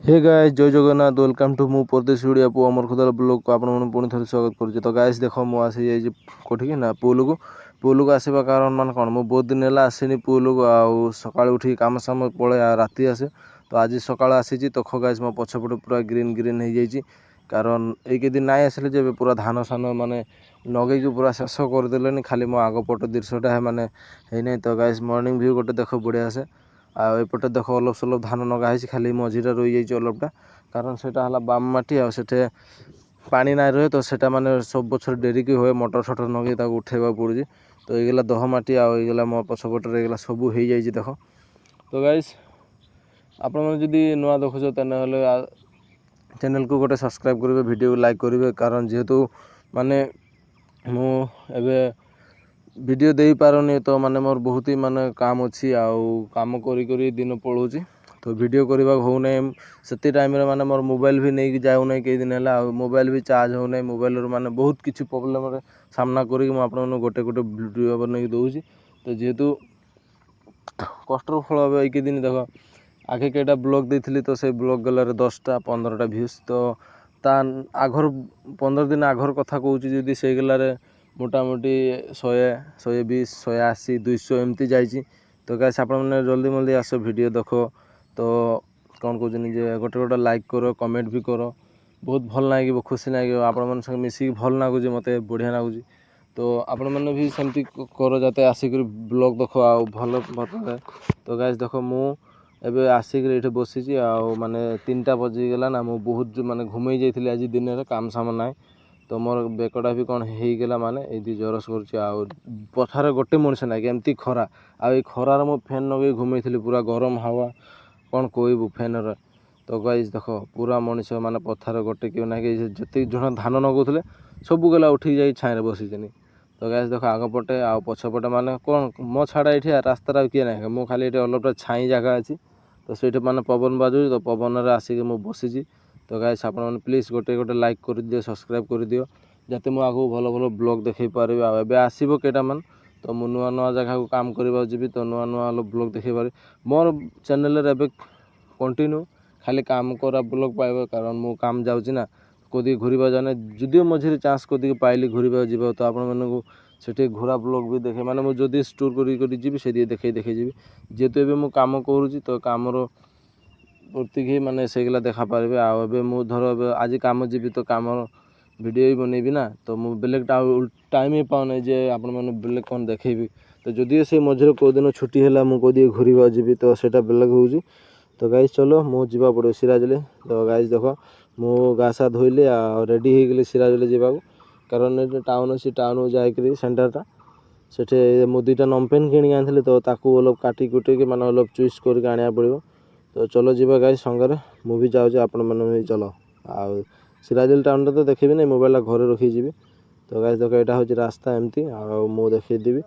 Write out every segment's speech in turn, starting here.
Hey guys जय Jagannath welcome to मु परदेश ओडिया पु अमर खुदाल ब्लॉग को आपण पुणी थे स्वागत करुचे। तो गाइस देख मु आसी जाइए कौटिकी ना पुल को आसवा कारण मान कौन मु बहुत दिन है आसनी पुल को आउ सका उठी काम साम पड़े राति आसे। तो आज सका आसी देख गाइस मो पछपटे पूरा ग्रीन ग्रीन हो जाइए कारण एक दिन नाई आसिले जब पूरा धान सान माने नगे पूरा शेष करदे खाली मो आगपट दृश्यटा माने है। तो गाइस मॉर्निंग व्यू गोटे देख बढ़िया से आपटे देख अलप सलप धान नगाही खाली मझीरा रही जाइए अलपटा कारण से बाम माटी आठे पानी ना रहे। तो सेटा माने सब बचर डेरी की हुए मोटर सटर नगे उठेवा पड़ू। तो ये दह माटी आईगला मो पछपटे ये सब हो जाए देख। तो गाइस आपण मैंने नुआ देखुच चैनल को गोटे सब्सक्राइब करेंगे वीडियो लाइक करेंगे कारण जेहेतु माने मु एबे वीडियो दे पारनी तो माने मोर बहुत ही माने काम अच्छी काम करी दिन पड़ोची। तो वीडियो करने हो से टाइम माने मोर मोबाइल भी नहीं जाऊ ना कई दिन है मोबाइल भी चार्ज हो ना मोबाइल माने बहुत किसी प्रोब्लेम सामना करी गोटे गोटे वीडियो बन दूसरी। तो जेहेतु कष्टर फल एक दिन देख आगे कईटा ब्लॉग देती तो से ब्लॉग गलार 10टा 15टा व्यूज। तो ता आगर 15 दिन आगर कथा कहूँ जी से गलार मोटामोटी 100 120 180 200 एमती जाइए। तो गाइस आप जल्दी जल्दी आस वीडियो देख। तो कौन कहते जे गोटे गोटे लाइक करो कमेंट भी करो बहुत भल लगे खुशी लगे आपण संग मिसिक भल लगुच मत बढ़िया लगुच। तो आपण मैंने भी सेमती कर जाते आसिक ब्लॉग देख आउ भल मतलब। तो गाइस देख मु एबे आसिक ये बसी माने 3टा बजीगला ना मु बहुत माने घूमे जाइए आज दिन में काम साम ना। तो मोर बेकटा भी कौन होगला माने ये जरस कर पथार गोटे मनुष्य ना एमती खरा खरार मो फैन नगे घूमे पूरा गरम हवा कौन कहबू फैन। तो गाइस देख पूरा मनुष्य माने पथार गोटे क्यों ना जिते जन धान नगौले सबू गला उठी जा छाए बसीचनी। तो गाइस देख आगपटे आ पछपटे माने कौन मो छाड़ा ये रास्ता किए ना मु खाली ये अलपटा छाई जगह अच्छी। तो से माने पवन बाजू तो पवन आसिक मु बसीची। तो गाइस आप प्लीज गोटे गोटे लाइक कर दियो सब्सक्राइब कर दियो जाते मुझे आगे भल भल ब्लॉग देखे पारि आबे आसो कईटा मान। तो मु नुआ नुआ जगह को काम करवा जी तो नुआ नुआ ब्लॉग देखे पारि मोर चैनल रे कंटिन्यू खाली काम करा ब्लॉग पाइब कारण मु काम जाऊँगी ना कदी घूरवा जाने जदिव मझे चान्स कदी पाइली घूरवा जीव। तो आपण से घोरा ब्लॉग भी देखे माने मुझे स्टोर कर से देखे देखे जी जेहेतु एबे मु काम करुँची। तो कामर प्रतीक माने सेगला देखा पारे आबे मु धर आज काम जी तो काम वीडियो भी बनैबी ना। तो मु बेलेग टाइम ही पाऊना जे आपण मैंने बेलेग कौन देखेबी। तो जदि से मझे कौ दिन छुट्टी है मुझे घूरवा जी तो सेटा बेलेग हो। तो गाइस चलो मु जा पड़ो सिराजले। तो गाइस देख मु गासा धोइली रेडी हो गली सिराजले जावाक कारण ये टाउन अच्छी टाउन जाकर सेंटरटा से मु 2टा नमपेन किणी आनी तो ताकू अलग काटी कुटे माने अलग चुईस करके आने पड़ो। तो चलो जी गाइस संगे मु भी जाऊँ आपण मैंने चलो आ सिराजल टाउन तो देखेबी ना मोबाइल घरे रखी। तो गाइस देख यहाँ हूँ रास्ता एमती मु देखेदेवी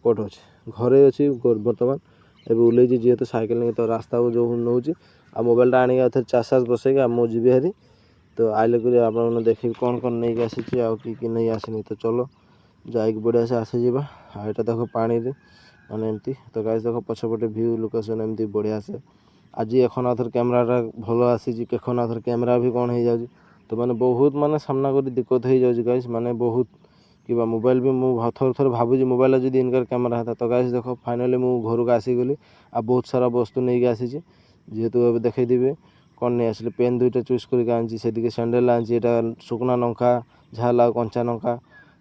कौट अच्छे घरे अच्छी बर्तमान एवं उल्ले जेहेतु साइकेल नहीं तो रास्ता को जो नौ मोबाइलटा आने थे चार्ज बसैक मु जी हारी। तो आइले कर आप देखे कौन कौन नहीं आसी कि नहीं आसनी। तो चलो जाइक बढ़िया से आसी जावा यहाँ देख पानी माने एमती। तो गाइस देख पछपटे व्यू लोकेशन एमती बढ़िया से आज एखन आथर कैमराटा भल आसी केखन आथर कैमरा भी कौन हो जाए। तो माने बहुत माने सामना कर दिक्कत हो जाए गाइस माने बहुत कि मोबाइल भी मुझे थोर थोर भावुँ मोबाइल जब इनकर कैमरा था। तो गाइस देख फाइनाली मु घर को आसीगली आ बहुत सारा वस्तु नहीं आसी जेहेतु ए देखेदेवी कौन नहीं आसिले पेन 2टा चूज करके आनी से सैंडल आनी यहाँ शुकना लंका झाल आ कंचा लंका।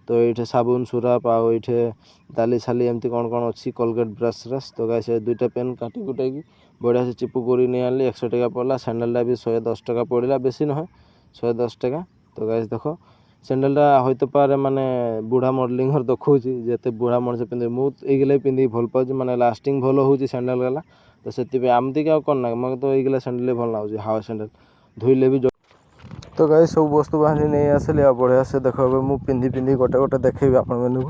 तो ये साबुन सुराप आठे दाली साली एमती कौन कौन अच्छी कोलगेट ब्रश व्रश। तो गाइस 2टा पेन काटी कुटाई बढ़िया से चिपु कर नहीं आनी 100 टका पड़ा सैंडलटा भी 110 टका पड़ा बेसी नुहे 110 टका। तो गाइस देख सैंडलटा होते पारे माने बुढ़ा मॉडलिंग देखा जिते बुढ़ा मनुष्य पिंधे मुझे पिंधिक भल पाऊँ माने लास्टिंग भल हो सैंडल गला। तो से आमती क्या कौन ना मत तो ये सैंडल भल लगुच हावा सैंडल धोइले भी। तो गाइस सब वस्तु बाहरी नहीं आसिले बढ़िया से देख मुझे पिंधि पिंधि गोटे गोटे देखेबी आपण मैंने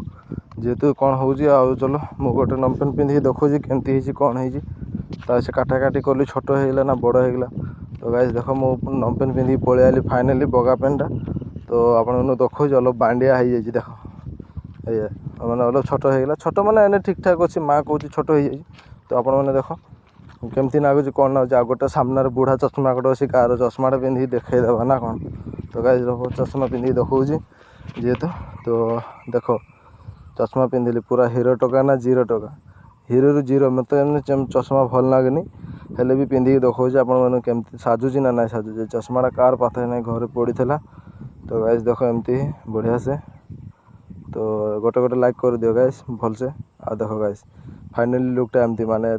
जेहेतु कौन हो चलो मु गोटे नमपेन पिंधि देखी केमती कौन हो से काटाकाटी कली छोट होगा ना बड़ होगा। तो गाइस देख मु नमपेन पिंधि पलि आली फाइनाली बगा पेनटा। तो आपको देखो अलग बांडिया हो जाए देख ये मैंने अलग छोट होगा छोट मैंने ठीक ठाक अच्छी माँ कौच छोट हो जाए। तो आपण मैंने देख କେମିତି ଲାଗୁଛି କ'ଣ ଲାଗୁଛି? ଆଉ ଗୋଟେ ସାମ୍ନାରେ ବୁଢ଼ା ଚଷମା ଗୋଟେ ଅଛି, କାହାର ଚଷମାଟା ପିନ୍ଧିକି ଦେଖେଇଦେବା ନା କ'ଣ? ତ ଗାଇସ୍ ଚଷମା ପିନ୍ଧିକି ଦେଖାଉଛି ଯେହେତୁ, ତ ଦେଖ ଚଷମା ପିନ୍ଧିଲି ପୁରା ହିରୋ ଟୋକା ନା ଜିରୋ ଟୋକା? ହିରୋରୁ ଜିରୋ। ମୋତେ ଏମିତି ଚଷମା ଭଲ ଲାଗେନି, ହେଲେ ବି ପିନ୍ଧିକି ଦେଖାଉଛି ଆପଣମାନଙ୍କୁ କେମିତି ସାଜୁଛି ନା ନାଇଁ ସାଜୁଛି। ଚଷମାଟା କାହାର ପାଖରେ ନାହିଁ, ଘରେ ପଡ଼ିଥିଲା। ତ ଗାଇସ୍ ଦେଖ ଏମିତି ବଢ଼ିଆ ସେ। ତ ଗୋଟେ ଲାଇକ୍ କରିଦିଅ ଗାଇସ୍ ଭଲସେ। ଆଉ ଦେଖ ଗାଇସ୍ ଫାଇନାଲି ଲୁକ୍ଟା ଏମିତି, ମାନେ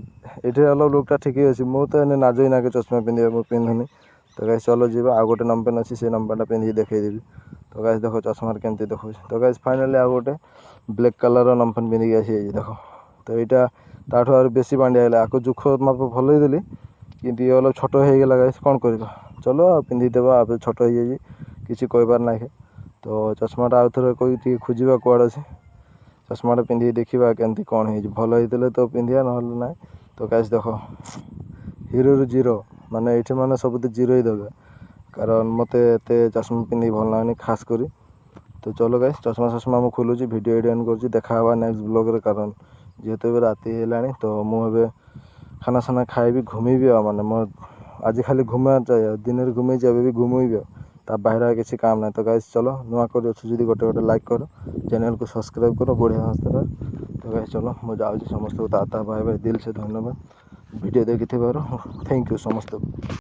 ଏଠି ହେଲ ଲୁକ୍ଟା ଠିକ୍ ଅଛି। ମୁଁ ତ ଏନେ ନାଜଇ ନାକେ ଚଷମା ପିନ୍ଧିବା, ମୁଁ ପିନ୍ଧୁନି। ତ ଗାଇସ୍ ଚलो ଯିବା, ଆଉ ଗୋଟେ ନମ୍ବର ଅଛି, ସେ ନମ୍ବରଟା ପିନ୍ଧିକି ଦେଖେଇଦେବି। ତ ଗାଇସ୍ ଦେଖ ଚଷମାରେ କେମିତି ଦେଖାଉଛି। ତ ଗାଇସ୍ ଫାଇନାଲି ଆଉ ଗୋଟେ ବ୍ଲାକ୍ କଲର୍ର ନମ୍ପନ୍ ପିନ୍ଧିକି ଆସିଯାଇଛି ଦେଖ। ତ ଏଇଟା ତାଠୁ ଆହୁରି ବେଶୀ ବାଣ୍ଡିଆ ହେଲା। ଆକୁ ଜୋଖ ମାପ ଭଲ ହେଇଦେଲି, କିନ୍ତୁ ଇଏ ହେଲେ ଛୋଟ ହେଇଗଲା ଗାଇସ୍, କ'ଣ କରିବା? ଚलो ଆଉ ପିନ୍ଧିଦେବା, ଆଉ ଛୋଟ ହେଇଯାଇଛି, କିଛି କହିବାର ନାହିଁ। ତ ଚଷମାଟା ଆଉ ଥରେ କହି ଟିକେ ଖୋଜିବା କୁଆଡ଼େ ଅଛି। ଚଷମାଟା ପିନ୍ଧିକି ଦେଖିବା କେମିତି କ'ଣ ହେଇଛି। ଭଲ ହେଇଥିଲେ ତ ପିନ୍ଧିବା, ନହେଲେ ନାହିଁ। ତ ଗାଇସ୍ ଦେଖ ହିରୋରୁ ଜିରୋ, ମାନେ ଏଇଠି ମାନେ ସବୁଠି ଜିରୋ ହିଁ ଦେବେ, କାରଣ ମୋତେ ଏତେ ଚଷମା ପିନ୍ଧିକି ଭଲ ଲାଗୁନି ଖାସ୍ କରି। ତ ଚलो ଗାଇସ୍ ଚଷମା ମୁଁ ଖୋଲୁଛି, ଭିଡ଼ିଓ ଏଣ୍ଡ କରୁଛି। ଦେଖା ହେବା ନେକ୍ସଟ ବ୍ଲଗ୍ରେ, କାରଣ ଯେହେତୁ ଏବେ ରାତି ହେଲାଣି। ତ ମୁଁ ଏବେ ଖାନା ସାନା ଖାଇବି, ଘୁମିବି। ଆଉ ମାନେ ମୋ ଆଜି ଖାଲି ଘୁମା ଯାଏ, ଦିନରେ ଘୁମେଇଛି, ଏବେ ବି ଘୁମେଇବି। ଆଉ ତା ବାହାରେ କିଛି କାମ ନାହିଁ। ତ ଗାଇସ୍ ଚलो, ନୂଆ କରି ଅଛୁ ଯଦି ଗୋଟେ ଲାଇକ୍ କର, ଚ୍ୟାନେଲକୁ ସବସ୍କ୍ରାଇବ୍ କର, ବଢ଼ିଆ ହସ୍ତରେ। ତ ଗାଇସ୍ ଚलो ମୁଁ ଯାଉଛି, ସମସ୍ତଙ୍କୁ ତା ବାଏ ବାଏ, ଦିଲ୍ ସେ ଧନ୍ୟବାଦ ଭିଡ଼ିଓ ଦେଖିଥିବାରୁ। ଥ୍ୟାଙ୍କ ୟୁ ସମସ୍ତଙ୍କୁ।